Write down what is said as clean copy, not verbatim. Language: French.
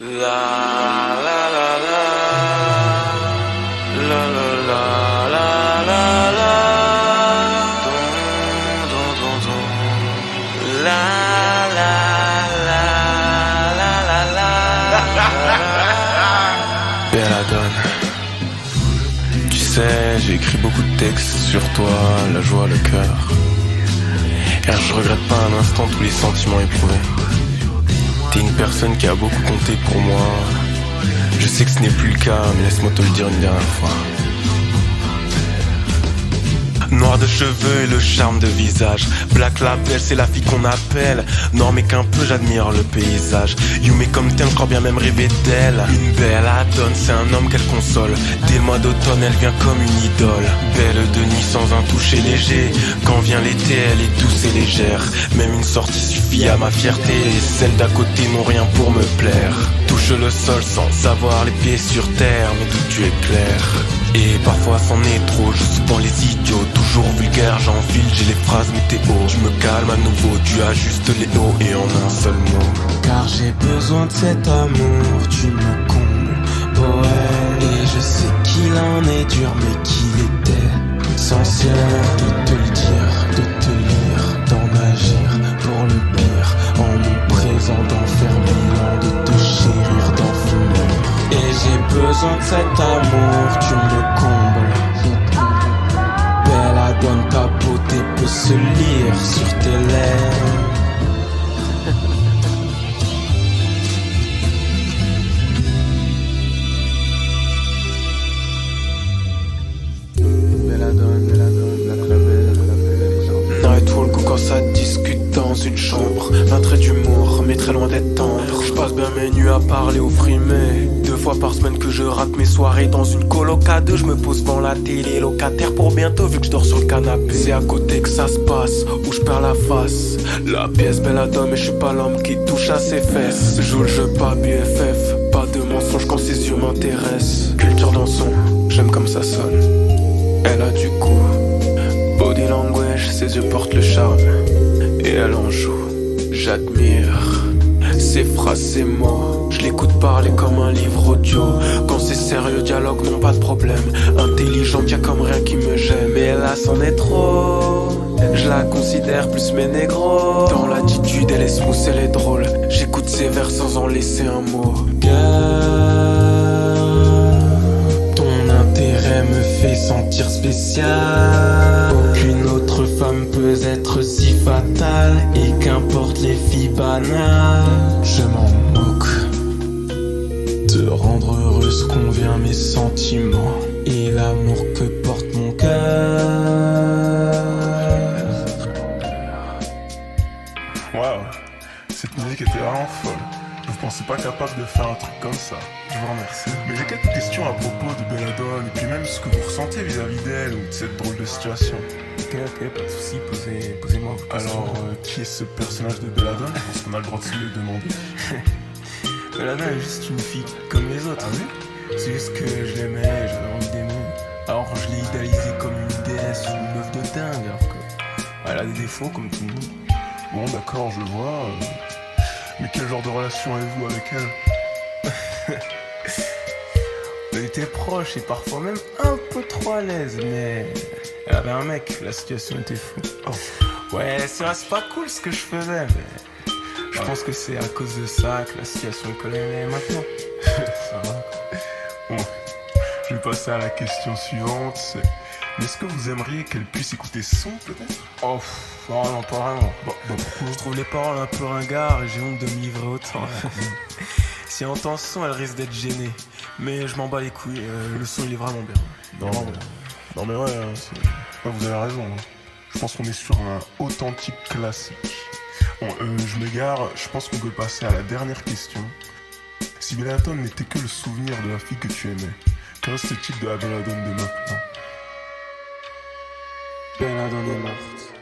La la la la la la la la la la don don don don la la la la la la Belladone. Tu sais, j'ai écrit beaucoup de textes sur toi, la joie, le cœur. Et je regrette pas un instant tous les sentiments éprouvés. T'es une personne qui a beaucoup compté pour moi. Je sais que ce n'est plus le cas, mais laisse-moi te le dire une dernière fois. Noir de cheveux et le charme de visage. Black Label, c'est la fille qu'on appelle. Non mais qu'un peu j'admire le paysage. You mais comme t'aimes, je crois bien même rêver d'elle. Une belle Adone, c'est un homme qu'elle console. Dès le mois d'automne, elle vient comme une idole. Belle de nuit sans un toucher léger. Quand vient l'été, elle est douce et légère. Même une sortie suffit à ma fierté. Et celles d'à côté n'ont rien pour me plaire. Touche le sol sans avoir les pieds sur terre. Mais tout tu es clair. Et parfois c'en est trop, je souvent les idiots. Toujours vulgaire, j'enfile, j'ai les phrases météo. Je me calme à nouveau, tu ajustes les hauts et en un seul mot. Car j'ai besoin de cet amour, tu me combles, poète. Et je sais qu'il en est dur, mais qu'il était sincère. De te le dire, de te lire, d'en agir pour le pire. En mon présent d'en faire bilan, de te chérir, d'en fumer. Et j'ai besoin de cet amour, tu me combles. Belladone, ta beauté peut se lire sur tes lèvres. Night Walk ou quand ça discute dans une chambre. Un trait d'humour, mais très loin d'être tendre. Je passe bien mes nuits à parler au frimé. 2 fois par semaine que je rate mes soirées. Dans une coloc à 2, je me pose devant la télé. Locataire pour bientôt vu que je dors sur le canapé. C'est à côté que ça se passe, où je perds la face. La pièce Belladone, mais je suis pas l'homme qui touche à ses fesses. Joue le jeu pas BFF, pas de mensonge quand ses yeux m'intéressent. Culture dans son, j'aime comme ça sonne. Elle a du goût, body language, ses yeux portent le charme. Et elle en joue, j'admire ses phrases, ses mots. Je l'écoute parler comme un livre audio. Quand c'est sérieux, dialogue, non pas de problème. Intelligente, y'a comme rien qui me gêne. Mais là, c'en est trop. Je la considère plus mes négros. Dans l'attitude, elle est smooth, elle est drôle. J'écoute ses vers sans en laisser un mot. Ton intérêt me fait sentir spécial. Aucune autre femme peut être si fatale. Et qu'importe les filles banales, je m'en moque. Te rendre heureuse convient mes sentiments et l'amour que porte mon cœur. Waouh, cette musique était vraiment folle. Je ne pensais pas capable de faire un truc comme ça. Je vous remercie. Mais j'ai quelques questions à propos de Belladone et puis même ce que vous ressentez vis-à-vis d'elle ou de cette drôle de situation. Ok, pas de soucis, posez-moi vos questions. Alors, qui est ce personnage de Belladone? Je pense qu'on a le droit de se le demander. Belladone est juste une fille comme les autres. Ah oui? C'est juste que je l'aimais, j'avais envie d'aimer. Alors je l'ai idéalisée comme une déesse ou une meuf de dingue, alors que elle a des défauts comme tout le monde. Bon, d'accord, je vois. Mais quel genre de relation avez-vous avec elle? On était proches et parfois même un peu trop à l'aise, mais elle avait un mec, la situation était fou. Oh. Ouais, c'est vrai, c'est pas cool ce que je faisais, mais je pense que c'est à cause de ça que la situation est comme elle est maintenant. Ça va. Bon, je vais passer à la question suivante. Mais est-ce que vous aimeriez qu'elle puisse écouter ce son, peut-être? Oh, non, pas vraiment. Bah, pourquoi? Je trouve les paroles un peu ringards et j'ai honte de me livrer autant. Si elle entend ce son, elle risque d'être gênée. Mais je m'en bats les couilles, le son il est vraiment bien. Non, non mais ouais, ouais, vous avez raison. Je pense qu'on est sur un authentique classique. Bon, je m'égare, je pense qu'on peut passer à la dernière question. Si Belladone n'était que le souvenir de la fille que tu aimais, qu'en reste-t-il de la Belladone de maintenant? Belladone est morte.